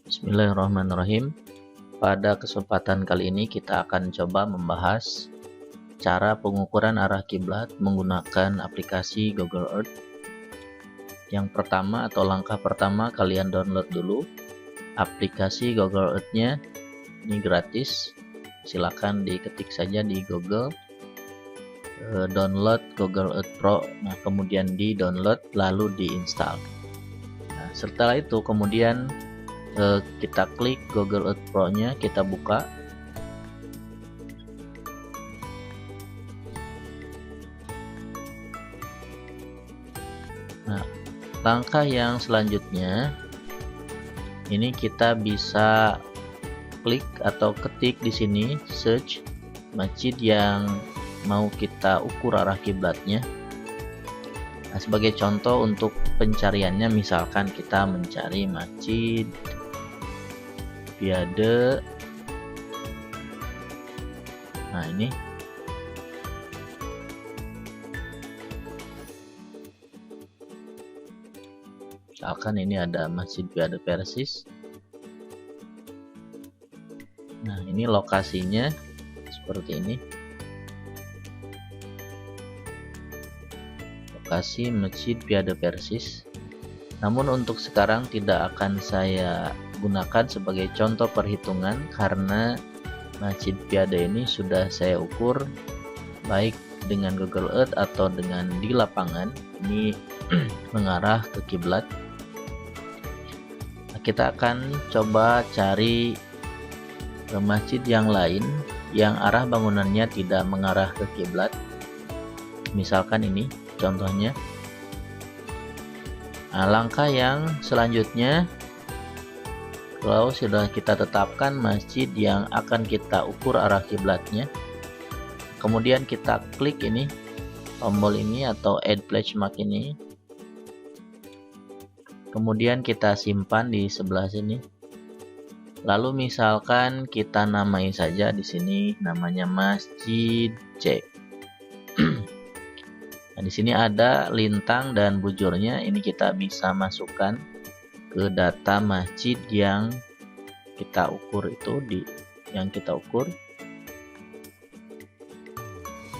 Bismillahirrahmanirrahim. Pada kesempatan kali ini kita akan coba membahas cara pengukuran arah kiblat menggunakan aplikasi Google Earth. Yang pertama atau langkah pertama, kalian download dulu aplikasi Google Earth-nya. Ini gratis. Silakan diketik saja di Google download Google Earth Pro. Nah, kemudian di-download lalu diinstal. Nah, setelah itu kemudian kita klik Google Earth Pro-nya, kita buka. Nah, langkah yang selanjutnya ini kita bisa klik atau ketik di sini search masjid yang mau kita ukur arah kiblatnya. Nah, sebagai contoh untuk pencariannya, misalkan kita mencari masjid Piade. Nah, ini misalkan ini ada Masjid Piade Persis. Nah, ini lokasinya seperti ini. Lokasi Masjid Piade Persis. Namun untuk sekarang tidak akan saya gunakan sebagai contoh perhitungan karena Masjid Piade ini sudah saya ukur baik dengan Google Earth atau dengan di lapangan. Ini mengarah ke kiblat. Nah, kita akan coba cari masjid yang lain yang arah bangunannya tidak mengarah ke kiblat. Misalkan ini contohnya. Nah, langkah yang selanjutnya, kalau sudah kita tetapkan masjid yang akan kita ukur arah kiblatnya, kemudian kita klik ini tombol ini atau add place mark ini, kemudian kita simpan di sebelah sini. Lalu misalkan kita namai saja di sini namanya Masjid C. Nah, di sini ada lintang dan bujurnya. Ini kita bisa masukkan ke data masjid yang kita ukur itu yang kita ukur.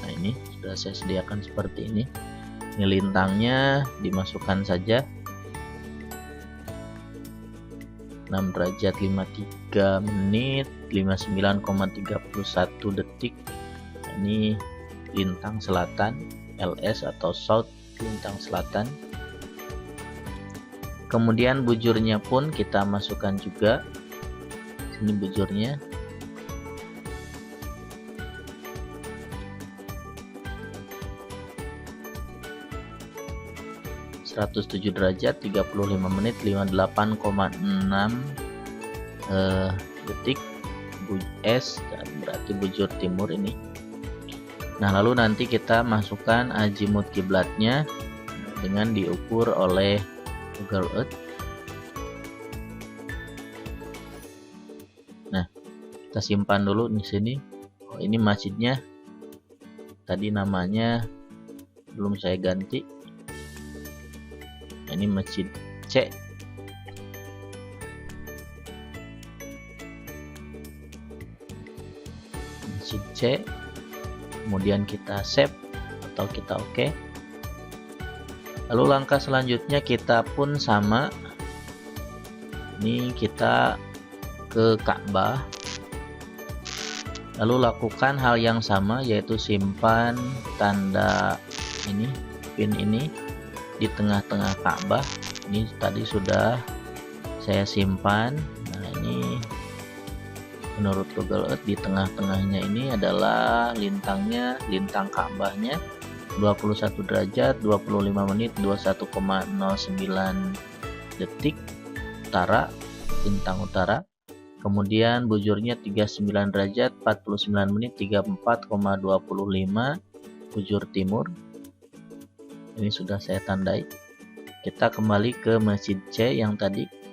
Nah, ini sudah saya sediakan seperti ini. Ini lintangnya dimasukkan saja 6 derajat 53 menit 59,31 detik. Nah, ini lintang selatan LS atau South lintang selatan. Kemudian bujurnya pun kita masukkan juga. Sini bujurnya. ...107 derajat 35 menit 58,6 detik. S berarti bujur timur ini. Nah, lalu nanti kita masukkan azimut kiblatnya dengan diukur oleh Google Earth. Nah, kita simpan dulu di sini. Oh, ini masjidnya. Tadi namanya belum saya ganti. Nah, ini Masjid C. Masjid C. Kemudian kita save atau kita oke. Lalu langkah selanjutnya kita pun sama. Ini kita ke Ka'bah. Lalu lakukan hal yang sama, yaitu simpan tanda ini, pin ini di tengah-tengah Ka'bah. Ini tadi sudah saya simpan. Nah, ini menurut Google Earth di tengah-tengahnya ini adalah lintangnya, lintang Ka'bahnya 21 derajat 25 menit 21,09 detik utara, lintang utara. Kemudian bujurnya 39 derajat 49 menit 34,25 bujur timur. Ini sudah saya tandai. Kita kembali ke Masjid C yang tadi.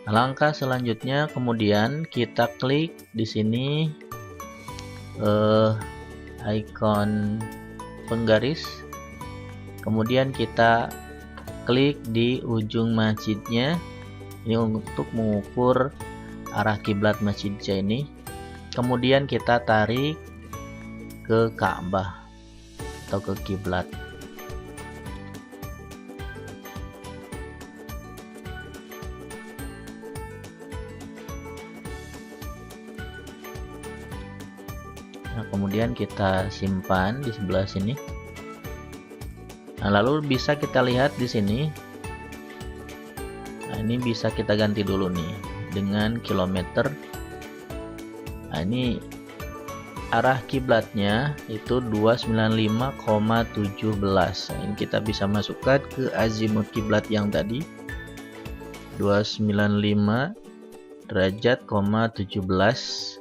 Langkah selanjutnya kemudian kita klik di sini icon penggaris, kemudian kita klik di ujung masjidnya. Ini untuk mengukur arah kiblat Masjid J ini. Kemudian kita tarik ke Ka'bah atau ke kiblat. Nah, kemudian kita simpan di sebelah sini. Nah, lalu bisa kita lihat di sini. Nah, ini bisa kita ganti dulu nih dengan kilometer. Nah, ini arah kiblatnya itu 295,17. Nah, ini kita bisa masukkan ke azimut kiblat yang tadi 295 derajat, 17.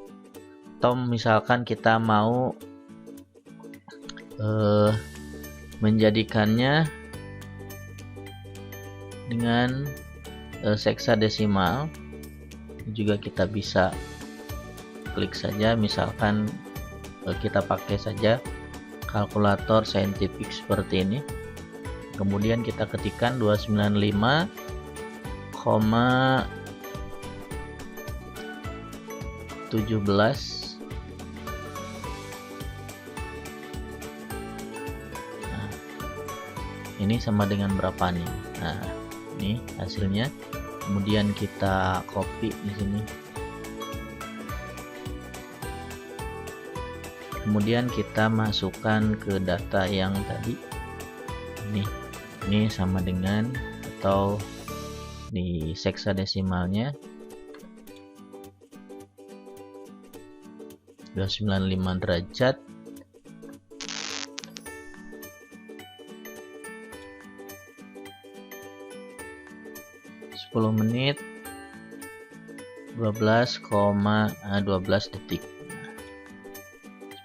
Atau misalkan kita mau menjadikannya dengan heksadesimal, juga kita bisa klik saja. Misalkan kita pakai saja kalkulator saintifik seperti ini, kemudian kita ketikkan 295,17. Nah, ini sama dengan berapa nih? Nah, ini hasilnya. Kemudian kita copy di sini. Kemudian kita masukkan ke data yang tadi. Ini sama dengan, atau di heksadesimalnya 295 derajat, 10 menit 12,12 detik.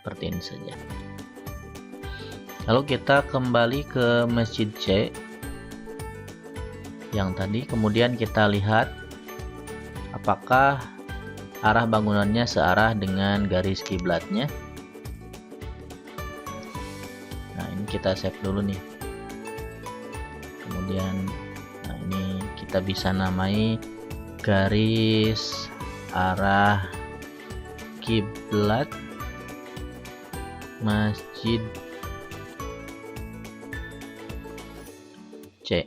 Seperti ini saja. Lalu kita kembali ke Masjid J yang tadi, kemudian kita lihat apakah arah bangunannya searah dengan garis kiblatnya. Nah, ini kita save dulu nih. Kemudian ini kita bisa namai garis arah kiblat Masjid C.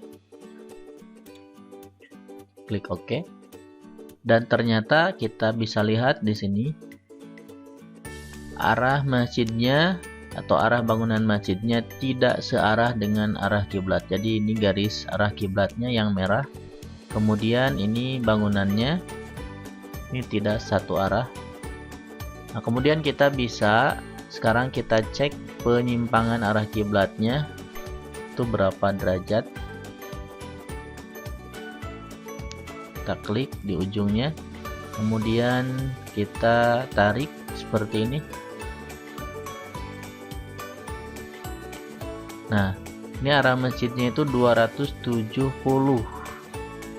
Klik OK. Dan ternyata kita bisa lihat di sini arah masjidnya atau arah bangunan masjidnya tidak searah dengan arah kiblat. Jadi ini garis arah kiblatnya yang merah. Kemudian ini bangunannya ini tidak satu arah. Nah, kemudian kita bisa sekarang kita cek penyimpangan arah kiblatnya itu berapa derajat. Kita klik di ujungnya, kemudian kita tarik seperti ini. Nah, ini arah masjidnya itu 270,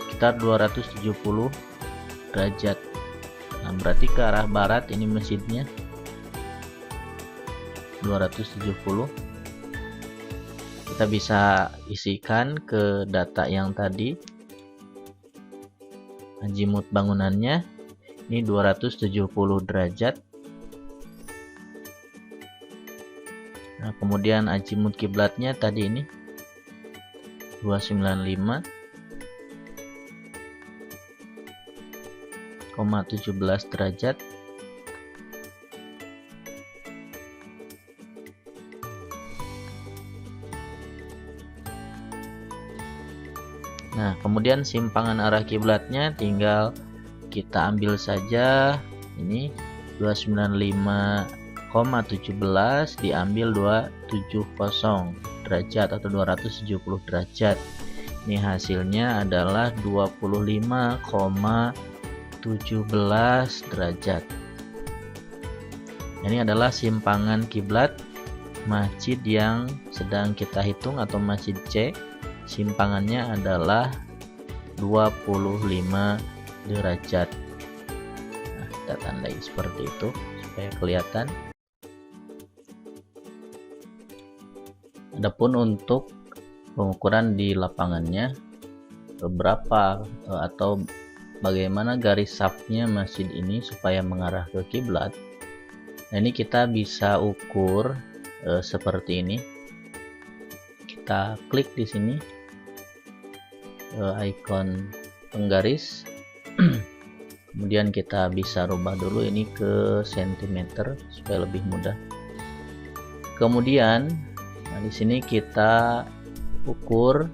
sekitar 270 derajat. Nah, berarti ke arah barat ini masjidnya 270. Kita bisa isikan ke data yang tadi. Azimut bangunannya ini 270 derajat. Nah, kemudian azimut kiblatnya tadi ini 295,17 derajat. Nah, kemudian simpangan arah kiblatnya tinggal kita ambil saja ini 295,17 diambil 270 derajat atau 270 derajat. Ini hasilnya adalah 25,17 derajat. Ini adalah simpangan kiblat masjid yang sedang kita hitung atau Masjid C. Simpangannya adalah 25 derajat. Nah, kita tandai seperti itu supaya kelihatan. Adapun untuk pengukuran di lapangannya berapa atau bagaimana garis safnya masjid ini supaya mengarah ke kiblat. Nah, ini kita bisa ukur seperti ini. Kita klik di sini ikon penggaris. Kemudian kita bisa rubah dulu ini ke sentimeter supaya lebih mudah. Kemudian di sini kita ukur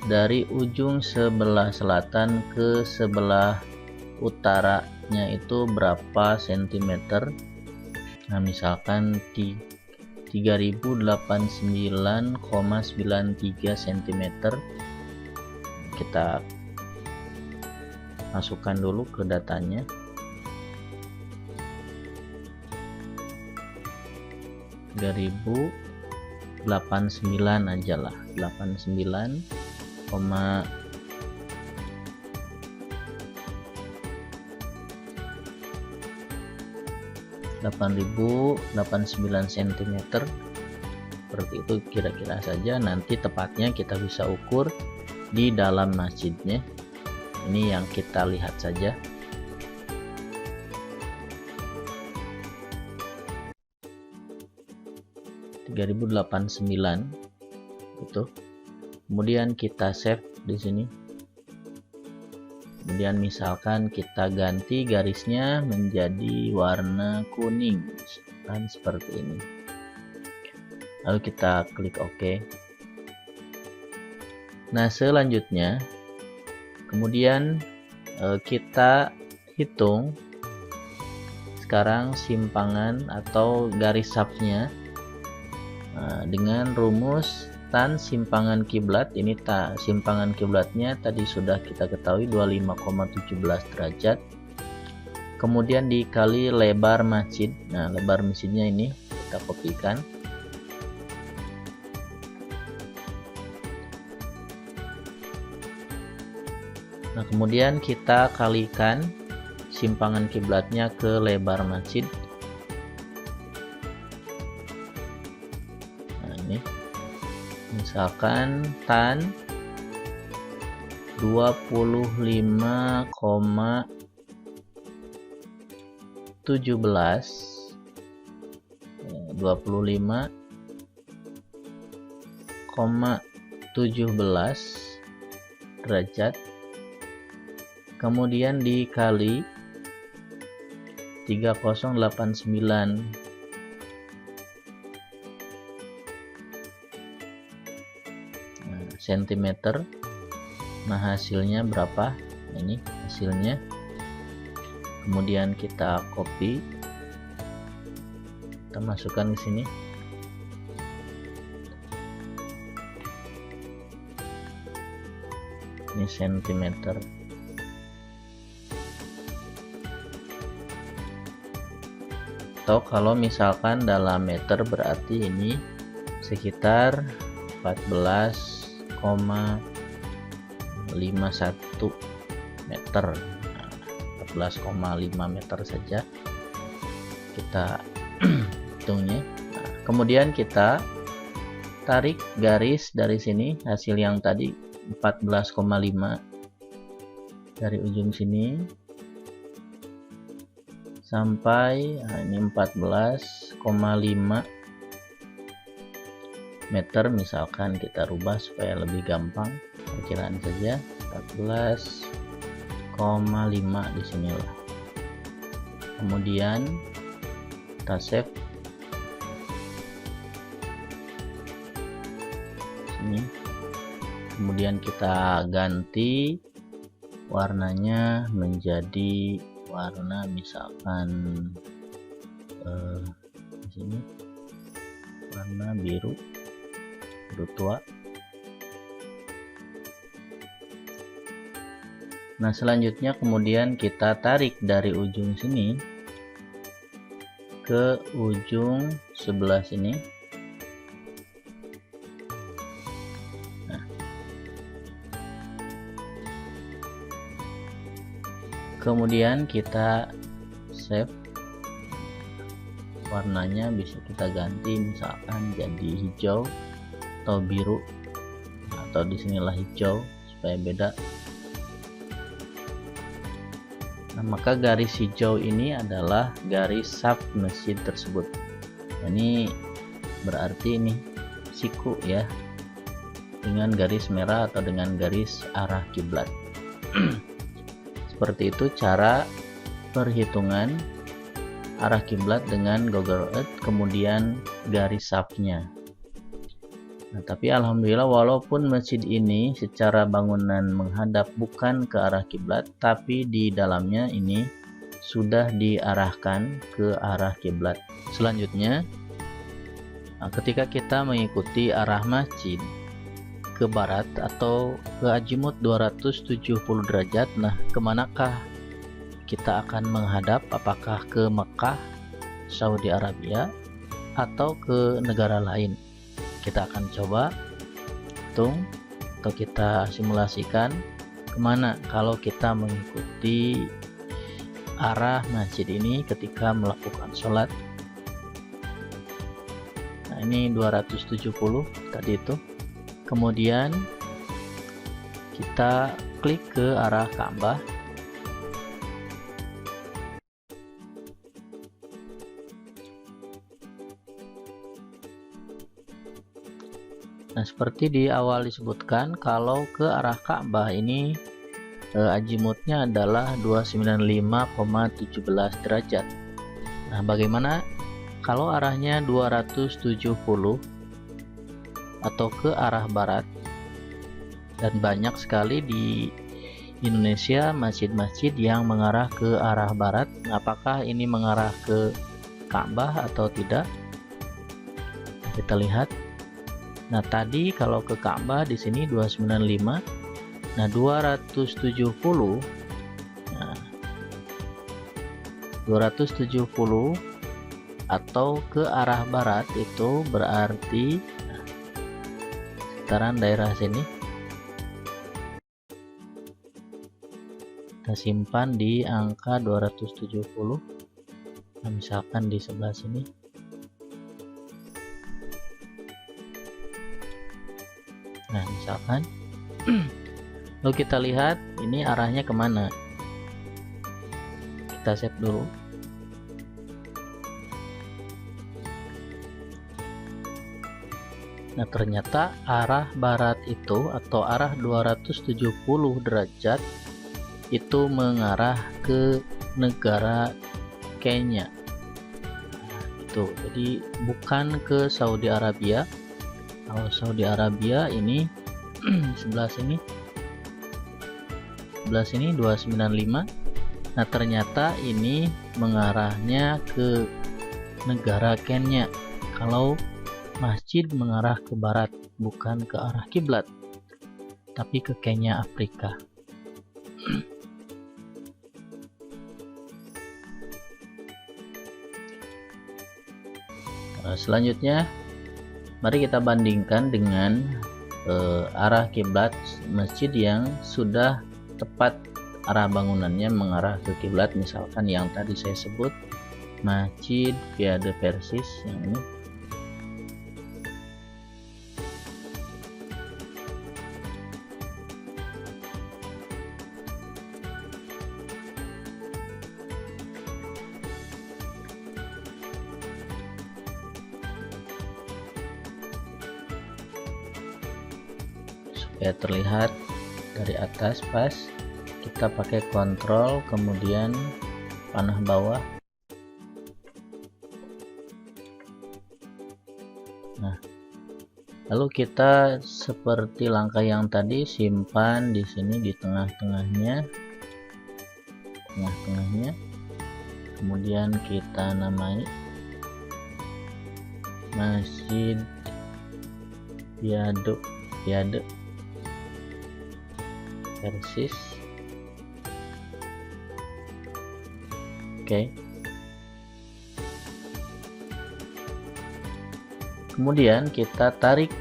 dari ujung sebelah selatan ke sebelah utaranya itu berapa sentimeter. Nah, misalkan 3089,93 cm. Kita masukkan dulu ke datanya. (3089) aja lah, 89,809 cm. Seperti itu kira-kira saja. Nanti tepatnya kita bisa ukur di dalam masjidnya. Ini yang kita lihat saja. (3089) itu. Kemudian kita save di sini. Kemudian misalkan kita ganti garisnya menjadi warna kuning, kan seperti ini. Lalu kita klik OK. Nah, selanjutnya kemudian kita hitung sekarang simpangan atau garis safnya dengan rumus tan simpangan kiblat. Ini simpangan kiblatnya tadi sudah kita ketahui 25,17 derajat. Kemudian dikali lebar masjid. Nah, lebar masjidnya ini kita kopikan. Nah, kemudian kita kalikan simpangan kiblatnya ke lebar masjid. Nah, ini misalkan tan 25,17 derajat, kemudian dikali 3089 cm. Nah, hasilnya berapa? Ini hasilnya. Kemudian kita copy, kita masukkan ke sini. Ini sentimeter. Atau kalau misalkan dalam meter berarti ini sekitar 14,51 meter. 14,5 meter saja kita hitungnya. Nah, kemudian kita tarik garis dari sini, hasil yang tadi 14,5 dari ujung sini sampai ini 14,5 meter. Misalkan kita rubah supaya lebih gampang, perkiraan saja 14,5 di sinilah. Kemudian kita save sini. Kemudian kita ganti warnanya menjadi warna misalkan di sini warna biru tua. Nah, selanjutnya kemudian kita tarik dari ujung sini ke ujung sebelah sini. Nah, kemudian kita save. Warnanya bisa kita ganti misalkan jadi hijau. atau biru, atau disinilah hijau supaya beda. Nah, maka garis hijau ini adalah garis saf masjid tersebut. Ini berarti ini siku ya, dengan garis merah atau dengan garis arah kiblat. Seperti itu cara perhitungan arah kiblat dengan Google Earth, kemudian garis safnya. Nah, tapi alhamdulillah walaupun masjid ini secara bangunan menghadap bukan ke arah kiblat, tapi di dalamnya ini sudah diarahkan ke arah kiblat. Selanjutnya, ketika kita mengikuti arah masjid ke barat atau ke azimut 270 derajat, nah kemanakah kita akan menghadap? Apakah ke Mekah, Saudi Arabia, atau ke negara lain? Kita akan coba hitung atau kita simulasikan kemana kalau kita mengikuti arah masjid ini ketika melakukan sholat. Nah, ini 270 tadi itu. Kemudian kita klik ke arah Ka'bah. Nah, seperti di awal disebutkan, kalau ke arah Ka'bah ini azimutnya adalah 295,17 derajat. Nah, bagaimana kalau arahnya 270 atau ke arah barat? Dan banyak sekali di Indonesia masjid-masjid yang mengarah ke arah barat. Apakah ini mengarah ke Ka'bah atau tidak? Kita lihat. Nah, tadi kalau ke Ka'bah di sini 295. Nah, 270. Nah, 270 atau ke arah barat itu berarti sekitaran daerah sini. Kita simpan di angka 270. Nah, misalkan di sebelah sini. Nah, misalkan lalu kita lihat ini arahnya kemana. Kita save dulu. Nah, ternyata arah barat itu atau arah 270 derajat itu mengarah ke negara Kenya. Nah, itu jadi bukan ke Saudi Arabia. Kalau Saudi Arabia ini sebelah sini 295. Nah, ternyata ini mengarahnya ke negara Kenya. Kalau masjid mengarah ke barat, bukan ke arah kiblat, tapi ke Kenya, Afrika. Selanjutnya, mari kita bandingkan dengan arah kiblat masjid yang sudah tepat arah bangunannya mengarah ke kiblat. Misalkan yang tadi saya sebut Masjid Via de Persis yang ini. Supaya terlihat dari atas pas, kita pakai kontrol kemudian panah bawah. Nah, lalu kita seperti langkah yang tadi, simpan di sini di tengah-tengahnya, kemudian kita namai Masjid Via de Persis. Oke. Kemudian kita tarik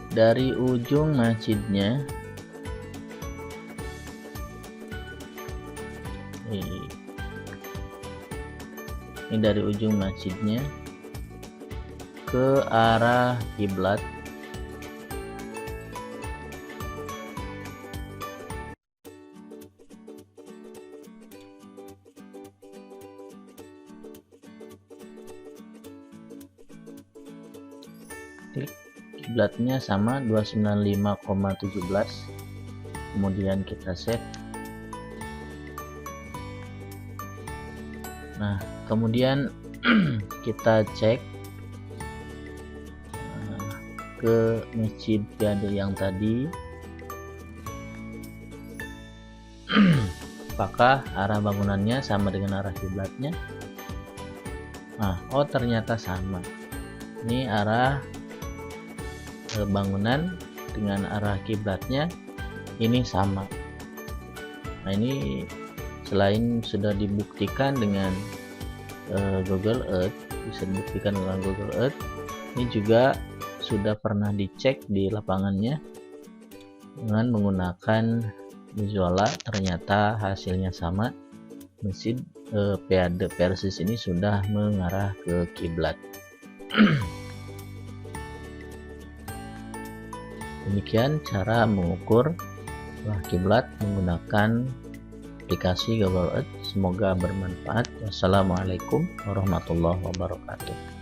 dari ujung masjidnya. Ini dari ujung masjidnya ke arah kiblat. klik kiblatnya sama 295,17, kemudian kita save. Nah, kemudian kita cek ke masjid piade yang tadi, apakah arah bangunannya sama dengan arah kiblatnya. Nah, oh ternyata sama. Ini arah bangunan dengan arah kiblatnya ini sama. Nah, ini selain sudah dibuktikan dengan Google Earth, bisa dibuktikan dengan Google Earth, ini juga sudah pernah dicek di lapangannya dengan menggunakan Visuala. Ternyata hasilnya sama, masjid piade Persis ini sudah mengarah ke kiblat. Demikian cara mengukur kiblat menggunakan aplikasi Google Earth. Semoga bermanfaat. Wassalamualaikum warahmatullahi wabarakatuh.